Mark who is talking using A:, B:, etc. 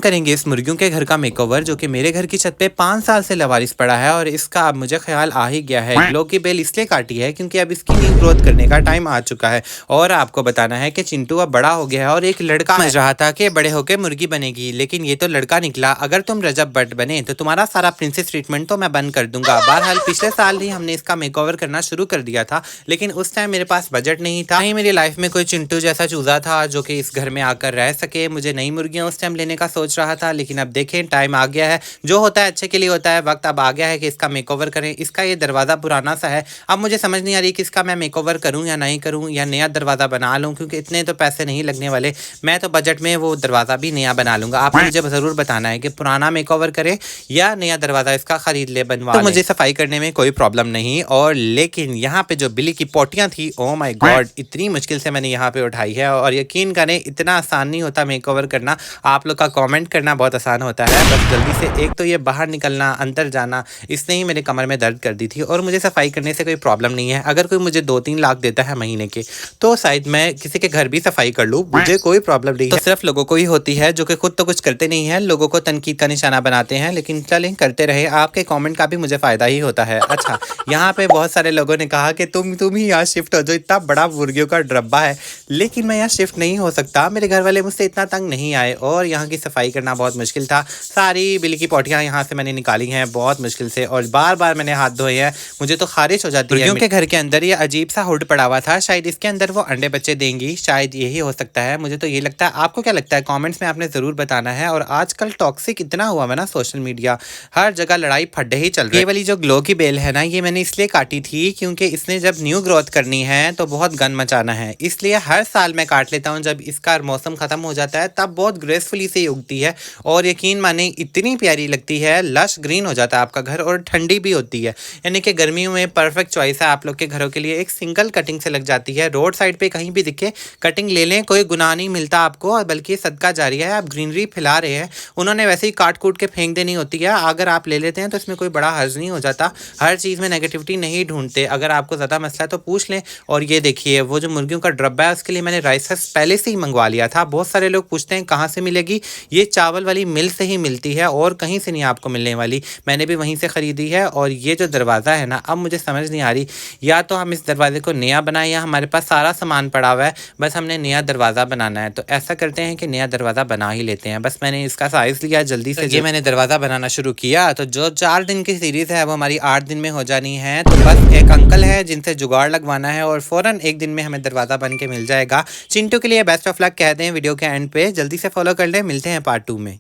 A: करेंगे इस मुर्गियों के घर का मेकओवर जो कि मेरे घर की छत पे 5 साल से लवारिस पड़ा है और इसका अब मुझे ख्याल आ ही गया है। ग्लो की बेल इसलिए काटी है क्योंकि अब इसकी न्यू ग्रोथ करने का टाइम आ चुका है और आपको बताना है कि चिंटू अब बड़ा हो गया है और एक लड़का समझ रहा था कि बड़े होकर मुर्गी बनेगी, लेकिन ये तो लड़का निकला। अगर तुम रजब बट बने तो तुम्हारा सारा प्रिंसेस ट्रीटमेंट तो मैं बंद कर दूंगा। बहरहाल पिछले साल ही हमने इसका मेकओवर करना शुरू कर दिया था, लेकिन उस टाइम मेरे पास बजट नहीं था, नहीं मेरी लाइफ में कोई चिंटू जैसा चूजा था जो कि इस घर में आकर रह सके। मुझे नई मुर्गियां उस टाइम लेने का सोच रहा था, लेकिन अब देखें टाइम आ गया है। जो होता है अच्छे के लिए होता है। वक्त अब आ गया है कि इसका मेकओवर करें। इसका ये दरवाज़ा पुराना सा है, अब मुझे समझ नहीं आ रही कि इसका मैं मेकओवर करूं या नहीं करूं या नया दरवाज़ा बना लूं, क्योंकि इतने तो पैसे नहीं लगने वाले। मैं तो बजट में वो दरवाज़ा भी नया बना लूंगा। आपको मुझे ज़रूर बताना है कि पुराना मेकओवर करें या नया दरवाज़ा इसका खरीद ले बनवा। तो मुझे सफाई करने में कोई प्रॉब्लम नहीं। और लेकिन यहाँ पे जो बिल्ली की पोटियाँ थी, ओ माई गॉड, इतनी मुश्किल से मैंने यहाँ पे उठाई है। और यकीन करें इतना आसान नहीं होता मेकओवर करना। आप लोग का कमेंट करना बहुत आसान होता है, बस जल्दी से एक तो ये बाहर निकलना, अंदर जाना, इसने ही मेरे कमर में दर्द कर दी थी। और मुझे सफाई करने से कोई प्रॉब्लम नहीं है। अगर कोई मुझे 2-3 लाख देता है महीने के तो शायद मैं किसी के घर भी सफाई कर लूँ, मुझे कोई प्रॉब्लम नहीं है। तो सिर्फ लोगों को ही होती है जो कि खुद तो कुछ करते नहीं है, लोगों को तनकीद का निशाना बनाते हैं। लेकिन चलें करते रहे, आपके कमेंट का भी मुझे फायदा ही होता है। अच्छा, यहाँ पे बहुत सारे लोगों ने कहा कि तुम ही यहाँ शिफ्ट हो, जो इतना बड़ा मुर्गियों का डब्बा है। लेकिन मैं यहाँ शिफ्ट नहीं हो सकता, मेरे घर वाले मुझसे इतना तंग नहीं आए और यहाँ की सफाई करना बहुत मुश्किल था। सारी बिल्ली की पोटियाँ यहाँ से मैंने निकाली हैं बहुत मुश्किल से और बार बार मैंने हाथ धोए हैं। मुझे तो खारिश हो जाती है। मुर्गियों के घर के अंदर ये अजीब सा हुड पड़ा हुआ था, शायद इसके अंदर वो अंडे बच्चे देंगी, शायद यही हो सकता है। मुझे तो ये लगता है। आपको क्या लगता है कमेंट्स में आपने ज़रूर बताना है। और आजकल टॉक्सिक इतना हुआ है ना सोशल मीडिया, हर जगह लड़ाई फड्डे ही चल रहे हैं। ये वाली जो ग्लो की बेल है ना, ये मैंने इसलिए काटी थी क्योंकि इसने जब न्यू ग्रोथ करनी है तो बहुत गन मचाना है, इसलिए हर साल मैं काट लेता हूँ। जब इसका मौसम ख़त्म हो जाता है तब बहुत ग्रेसफुली से उगती है और यकीन माने इतनी प्यारी लगती है। लश ग्रीन हो जाता है आपका घर और ठंडी भी होती है, यानी कि गर्मियों में परफेक्ट चॉइस है आप लोग के घरों के लिए। एक सिंगल कटिंग से लग जाती है, रोड साइड पे कहीं भी दिखे कटिंग ले लें, कोई गुनाह नहीं मिलता आपको, और बल्कि सदका जारिया है। आप ग्रीनरी फैला रहे हैं, उन्होंने वैसे ही काट कूट के फेंक देनी होती है। अगर आप ले लेते हैं तो इसमें कोई बड़ा हर्ज नहीं हो जाता। हर चीज़ में नेगेटिविटी नहीं ढूंढते। अगर आपको ज़्यादा मसला है तो पूछ लें। और ये देखिए वो जो मुर्गियों का डब्बा है उसके लिए मैंने राइस पहले से ही मंगवा लिया था। बहुत सारे लोग पूछते हैं कहाँ से मिलेगी, ये चावल वाली मिल से ही मिलती है और कहीं से नहीं आपको मिलने वाली। मैंने भी वहीं से ख़रीदी है। और ये जो दरवाज़ा है ना, अब मुझे समझ नहीं आ रही, या तो हम इस दरवाजे को नया बनाएं या हमारे पास सारा सामान पड़ा हुआ है, बस हमने नया दरवाज़ा बनाना है। तो ऐसा करते हैं कि नया दरवाज़ा बना ही लेते हैं। बस मैंने इसका साइज़ लिया जल्दी से, ये मैंने दरवाज़ा बनाना शुरू किया। तो जो 4 दिन की सीरीज़ है वो हमारी 8 दिन में हो जानी है। तो बस एक अंकल है जिनसे जुगाड़ लगवाना है और फ़ौरन 1 दिन में हमें दरवाज़ा बन के मिल जाएगा। चिंटू के लिए बेस्ट ऑफ लक कह दें वीडियो के एंड पे। जल्दी से फॉलो कर लें, मिलते हैं पार्ट 2 में।